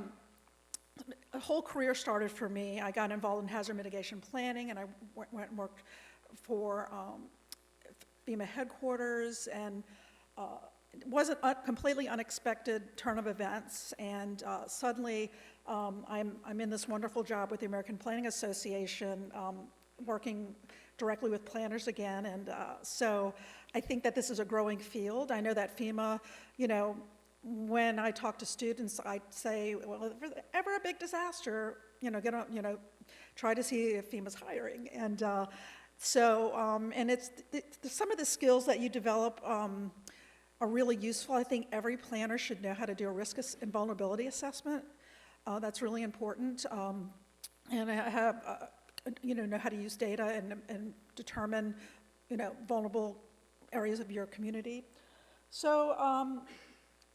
whole career started for me. I got involved in hazard mitigation planning, and I went and worked for FEMA headquarters, and it wasn't a completely unexpected turn of events, and suddenly I'm in this wonderful job with the American Planning Association, working directly with planners again, and so I think that this is a growing field. I know that FEMA, when I talk to students, I say, well, if there's ever a big disaster, try to see if FEMA's hiring, and and some of the skills that you develop are really useful. I think every planner should know how to do a risk and vulnerability assessment. That's really important. And I have, know how to use data and determine, vulnerable areas of your community. So,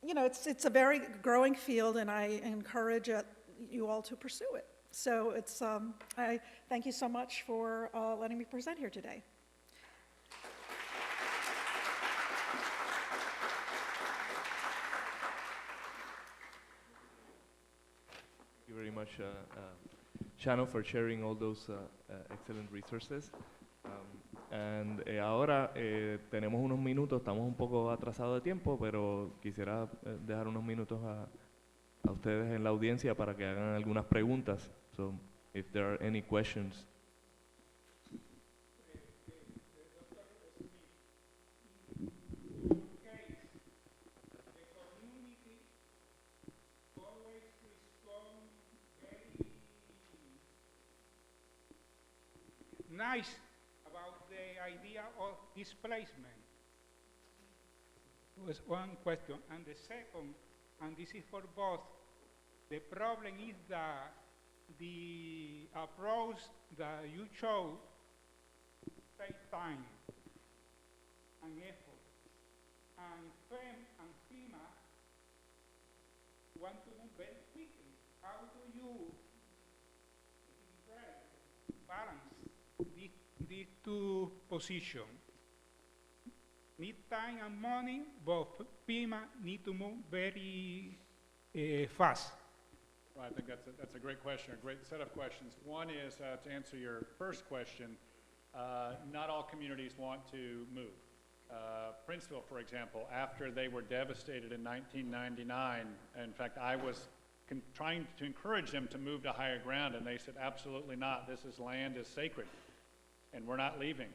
it's a very growing field, and I encourage you all to pursue it. So I thank you so much for letting me present here today. Thank you very much, Shannon, for sharing all those excellent resources. Ahora tenemos unos minutos, estamos un poco atrasados de tiempo, pero quisiera dejar unos minutos a ustedes en la audiencia para que hagan algunas preguntas. So, if there are any questions. Nice about the idea of displacement. Was one question, and the second, and this is for both, the problem is that the approach that you chose takes time and effort, and FEMA want to move very quickly. How do you balance these two positions? Need time and money, but FEMA need to move very fast. Well, I think that's a great question, a great set of questions. One is, to answer your first question, not all communities want to move. Princeville, for example, after they were devastated in 1999, in fact, I was trying to encourage them to move to higher ground, and they said, absolutely not. Land is sacred, and we're not leaving.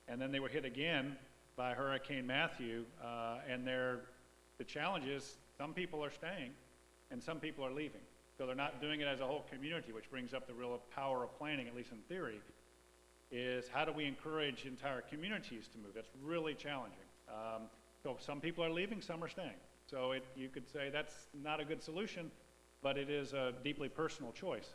And then they were hit again by Hurricane Matthew, and the challenge is some people are staying, and some people are leaving. So they're not doing it as a whole community, which brings up the real power of planning, at least in theory, is how do we encourage entire communities to move? That's really challenging. So some people are leaving, some are staying. So you could say that's not a good solution, but it is a deeply personal choice.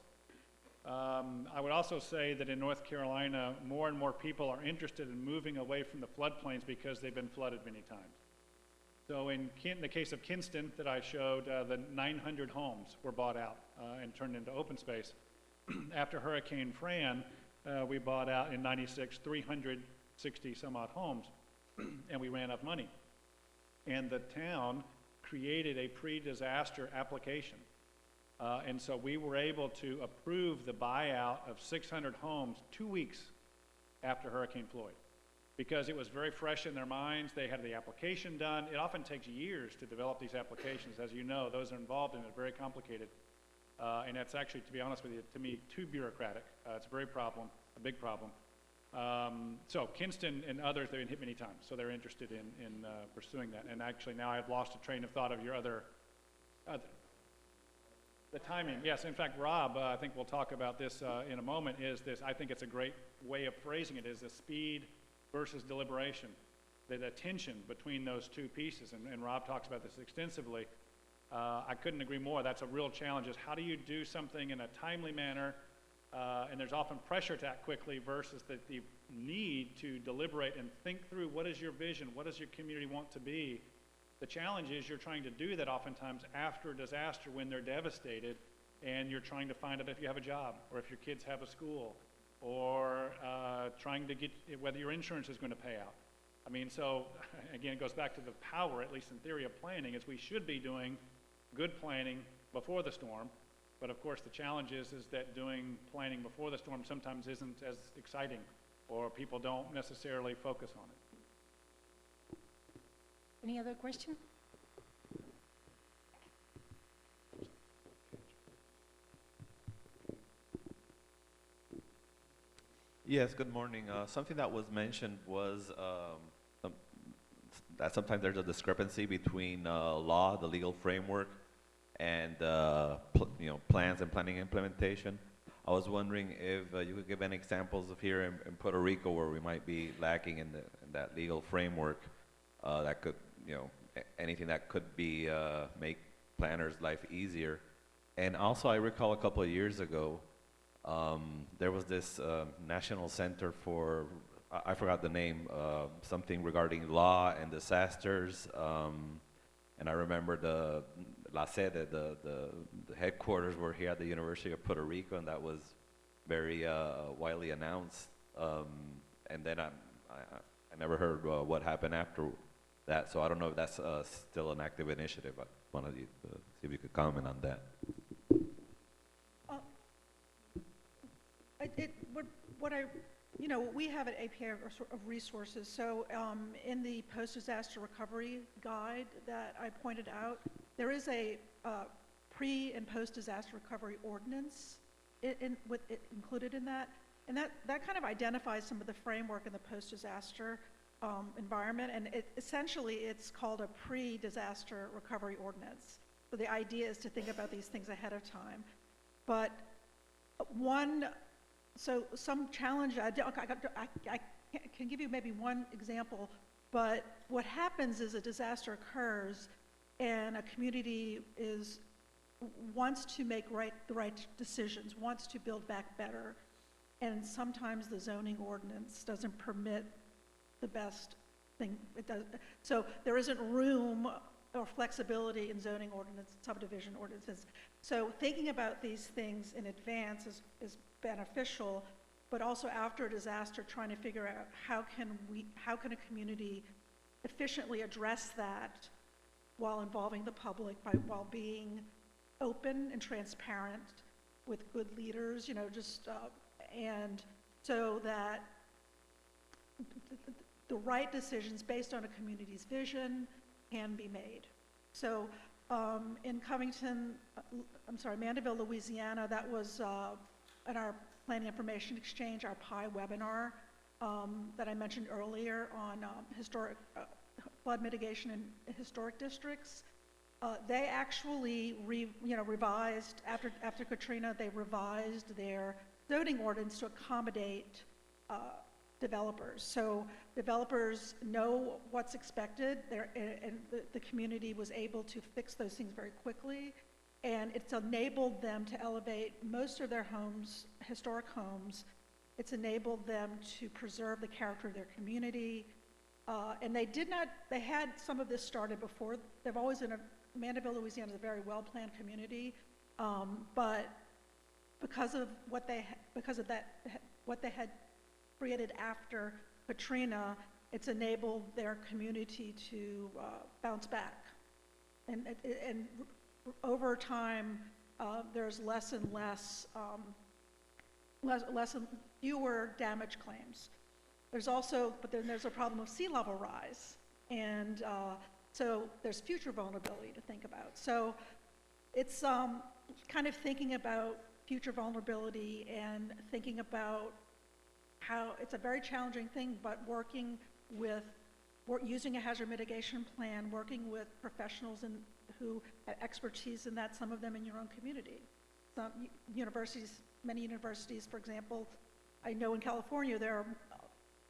I would also say that in North Carolina, more and more people are interested in moving away from the floodplains because they've been flooded many times. So in the case of Kinston that I showed, the 900 homes were bought out and turned into open space. After Hurricane Fran, we bought out in 96, 360 some odd homes, and we ran out of money. And the town created a pre-disaster application. And so we were able to approve the buyout of 600 homes 2 weeks after Hurricane Floyd, because it was very fresh in their minds. They had the application done. It often takes years to develop these applications. As you know, those are involved in it, very complicated. And that's actually, to be honest with you, to me, too bureaucratic. It's a big problem. So Kinston and others, they've been hit many times, so they're interested in pursuing that. And actually now I've lost a train of thought of your other the timing. Yes, in fact, Rob, I think we'll talk about this in a moment, I think it's a great way of phrasing it, is the speed versus deliberation, the tension between those two pieces, and Rob talks about this extensively. I couldn't agree more. That's a real challenge, is how do you do something in a timely manner, and there's often pressure to act quickly versus the need to deliberate and think through what is your vision, what does your community want to be. The challenge is you're trying to do that oftentimes after a disaster when they're devastated, and you're trying to find out if you have a job or if your kids have a school, or trying to get whether your insurance is going to pay out. I mean, so again, it goes back to the power, at least in theory, of planning, is we should be doing good planning before the storm. But of course, the challenge is that doing planning before the storm sometimes isn't as exciting, or people don't necessarily focus on it. Any other question? Yes, good morning. Something that was mentioned was that sometimes there's a discrepancy between law, the legal framework, and plans and planning implementation. I was wondering if you could give any examples of here in Puerto Rico where we might be lacking in that legal framework that could, anything that could be make planners' life easier. And also, I recall a couple of years ago, there was this National Center for, I forgot the name, something regarding law and disasters. And I remember the headquarters were here at the University of Puerto Rico, and that was very widely announced. And then I never heard what happened after that, so I don't know if that's still an active initiative. I wanted you to see if you could comment on that. We have an API of resources. So in the post-disaster recovery guide that I pointed out, there is a pre- and post-disaster recovery ordinance included in that. And that kind of identifies some of the framework in the post-disaster environment. And essentially, it's called a pre-disaster recovery ordinance. So the idea is to think about these things ahead of time. But some challenge, I can give you maybe one example, but what happens is a disaster occurs and a community wants to make the right decisions, wants to build back better, and sometimes the zoning ordinance doesn't permit the best thing. It does. So there isn't room or flexibility in zoning ordinance, subdivision ordinances. So thinking about these things in advance is beneficial, but also after a disaster, trying to figure out how can a community efficiently address that while involving the public, while being open and transparent with good leaders, and so that the right decisions based on a community's vision can be made. So in Mandeville, Louisiana, that was at our Planning Information Exchange, our PI webinar that I mentioned earlier on historic flood mitigation in historic districts. They actually revised, after Katrina, they revised their zoning ordinance to accommodate developers. So developers know what's expected, and the community was able to fix those things very quickly, and it's enabled them to elevate most of their homes, historic homes. It's enabled them to preserve the character of their community, and they had some of this started before. They've always been Mandeville, Louisiana is a very well-planned community, but because of what they had created after Katrina, it's enabled their community to bounce back. And over time, there's less and fewer damage claims. But then there's a problem of sea level rise. And so there's future vulnerability to think about. So it's kind of thinking about future vulnerability and thinking about how it's a very challenging thing, but using a hazard mitigation plan, working with professionals who have expertise in that, some of them in your own community. Some many universities, for example, I know in California there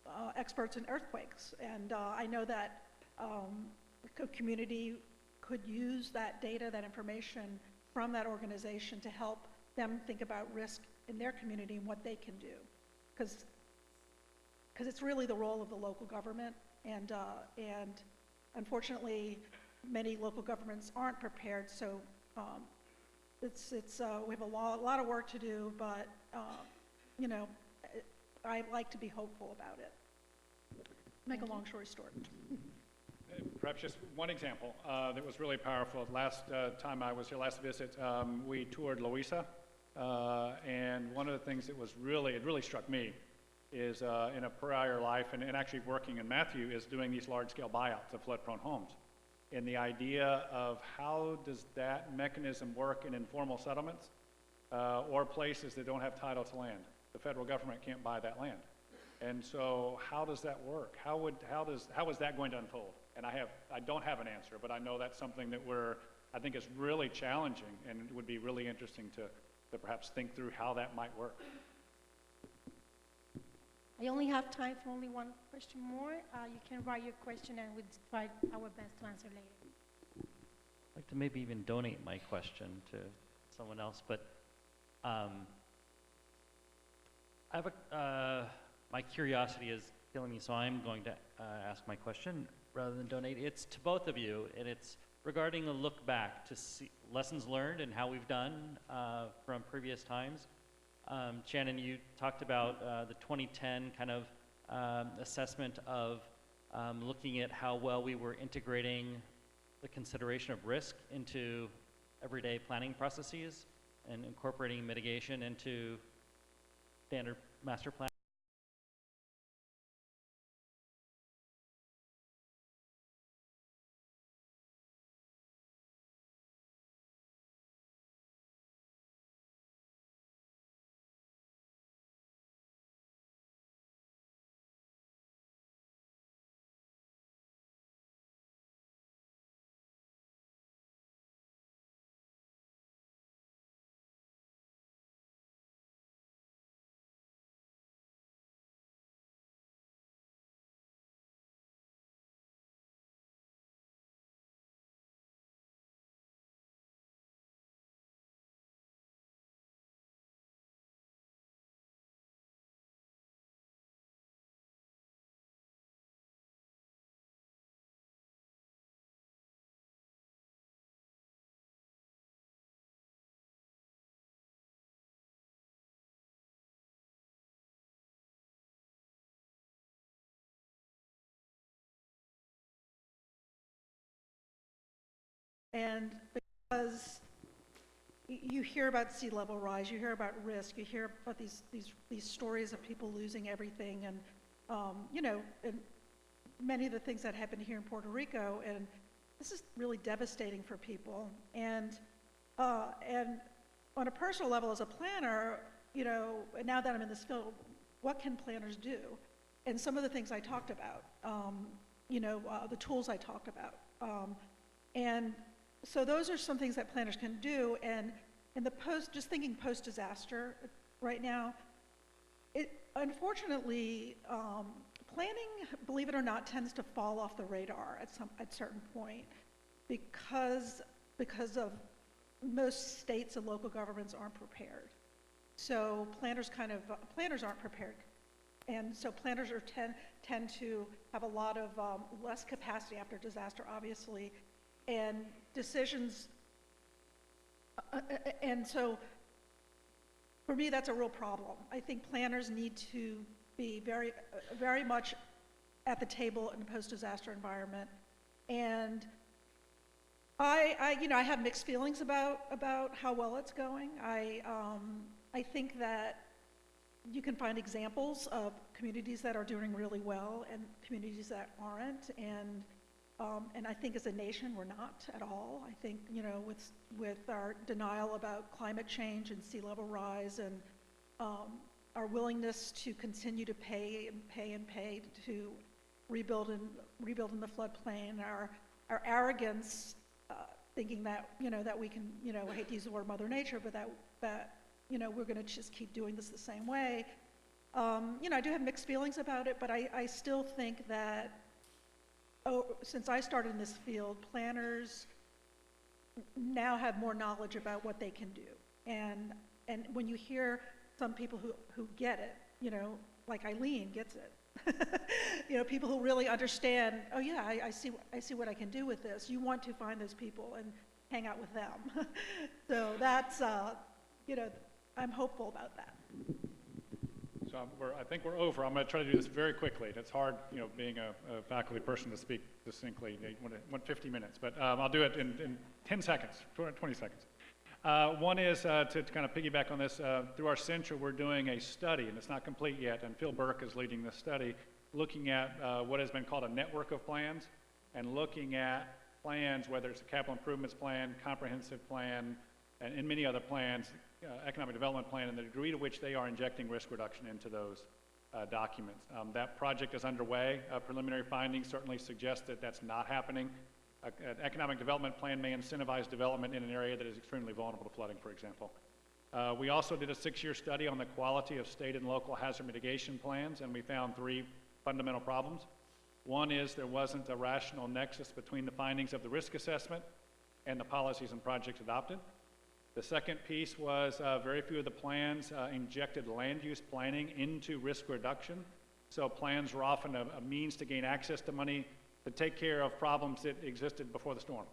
are experts in earthquakes, and I know that a community could use that data, that information from that organization to help them think about risk in their community and what they can do. Because it's really the role of the local government, and unfortunately, many local governments aren't prepared. So we have a lot of work to do, but I like to be hopeful about it. Make a long story short. Perhaps just one example that was really powerful. Last time I was here, last visit, we toured Louisa, and one of the things that it really struck me is in a prior life, and actually working in Matthew, is doing these large-scale buyouts of flood-prone homes. And the idea of how does that mechanism work in informal settlements or places that don't have title to land. The federal government can't buy that land. And so how does that work? How is that going to unfold? And I don't have an answer, but I know that's something that I think is really challenging, and it would be really interesting to perhaps think through how that might work. I only have time for only one question more. You can write your question and we'll try our best to answer later. I'd like to maybe even donate my question to someone else, but I have my curiosity is killing me, so I'm going to ask my question rather than donate. It's to both of you, and it's regarding a look back to see lessons learned and how we've done from previous times. Shannon, you talked about the 2010 kind of assessment of looking at how well we were integrating the consideration of risk into everyday planning processes and incorporating mitigation into standard master plan. And because you hear about sea level rise, you hear about risk, you hear about these stories of people losing everything, and and many of the things that happened here in Puerto Rico, and this is really devastating for people. And on a personal level, as a planner, you know, now that I'm in this field, what can planners do? And some of the things I talked about, you know, the tools I talked about. And so those are some things that planners can do. And in the just thinking post-disaster right now, unfortunately, planning, believe it or not, tends to fall off the radar at certain point because of most states and local governments aren't prepared. So planners aren't prepared. And so planners tend to have a lot of less capacity after disaster, obviously, and decisions, and so for me, that's a real problem. I think planners need to be very much at the table in a post-disaster environment. And I have mixed feelings about how well it's going. I think that you can find examples of communities that are doing really well and communities that aren't, and I think as a nation we're not at all. I think, you know, with our denial about climate change and sea level rise, and our willingness to continue to pay to rebuild in the floodplain, our arrogance, thinking that, you know, that we can, you know, I hate to use the word Mother Nature, but that you know, we're going to just keep doing this the same way. You know, I do have mixed feelings about it, but I still think that, since I started in this field, planners now have more knowledge about what they can do. And when you hear some people who get it, you know, like Eileen gets it, you know, people who really understand, oh yeah, I see what I can do with this. You want to find those people and hang out with them. So that's, you know, I'm hopeful about that. So I think we're over. I'm going to try to do this very quickly. It's hard, you know, being a faculty person to speak succinctly. You want 50 minutes, but I'll do it in 10 seconds, 20 seconds. One is to kind of piggyback on this. Through our center, we're doing a study, and it's not complete yet, and Phil Burke is leading this study, looking at what has been called a network of plans, and looking at plans, whether it's a capital improvements plan, comprehensive plan, and many other plans, economic development plan, and the degree to which they are injecting risk reduction into those documents. That project is underway. Preliminary findings certainly suggest that that's not happening. An economic development plan may incentivize development in an area that is extremely vulnerable to flooding, for example. We also did a 6-year study on the quality of state and local hazard mitigation plans, and we found 3 fundamental problems. One is there wasn't a rational nexus between the findings of the risk assessment and the policies and projects adopted. The second piece was very few of the plans injected land use planning into risk reduction. So plans were often a means to gain access to money to take care of problems that existed before the storm.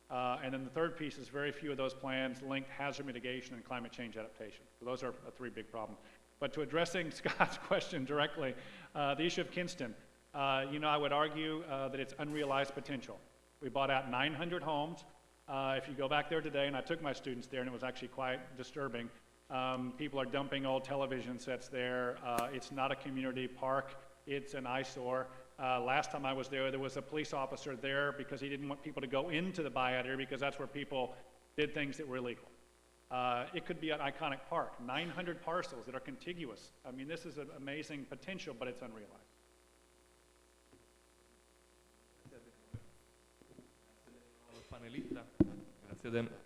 And then the third piece is very few of those plans linked hazard mitigation and climate change adaptation. So those are 3 big problems. But to addressing Scott's question directly, the issue of Kinston, you know, I would argue that it's unrealized potential. We bought out 900 homes. If you go back there today, and I took my students there, and it was actually quite disturbing, people are dumping old television sets there. It's not a community park. It's an eyesore. Last time I was there, there was a police officer there because he didn't want people to go into the buyout area because that's where people did things that were illegal. It could be an iconic park, 900 parcels that are contiguous. I mean, this is an amazing potential, but it's unrealized.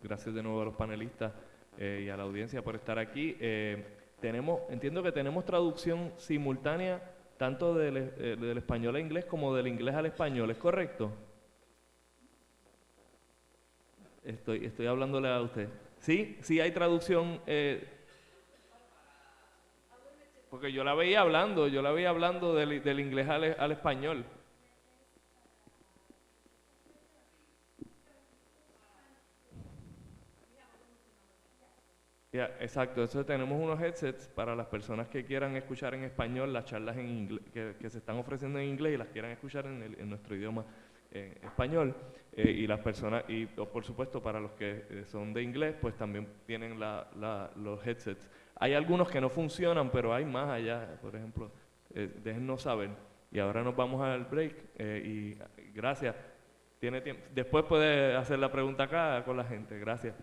Gracias de nuevo a los panelistas y a la audiencia por estar aquí. Entiendo que tenemos traducción simultánea tanto del español a inglés como del inglés al español, ¿es correcto? Estoy hablándole a usted. ¿Sí? Sí hay traducción. Porque yo la veía hablando del inglés al español. Yeah, exacto, entonces tenemos unos headsets para las personas que quieran escuchar en español las charlas en inglés, que se están ofreciendo en inglés y las quieran escuchar en nuestro idioma español, y las personas, y por supuesto para los que son de inglés, pues también tienen los headsets. Hay algunos que no funcionan, pero hay más allá, por ejemplo, déjennos saber. Y ahora nos vamos al break y gracias. Tiene tiempo. Después puede hacer la pregunta acá con la gente. Gracias.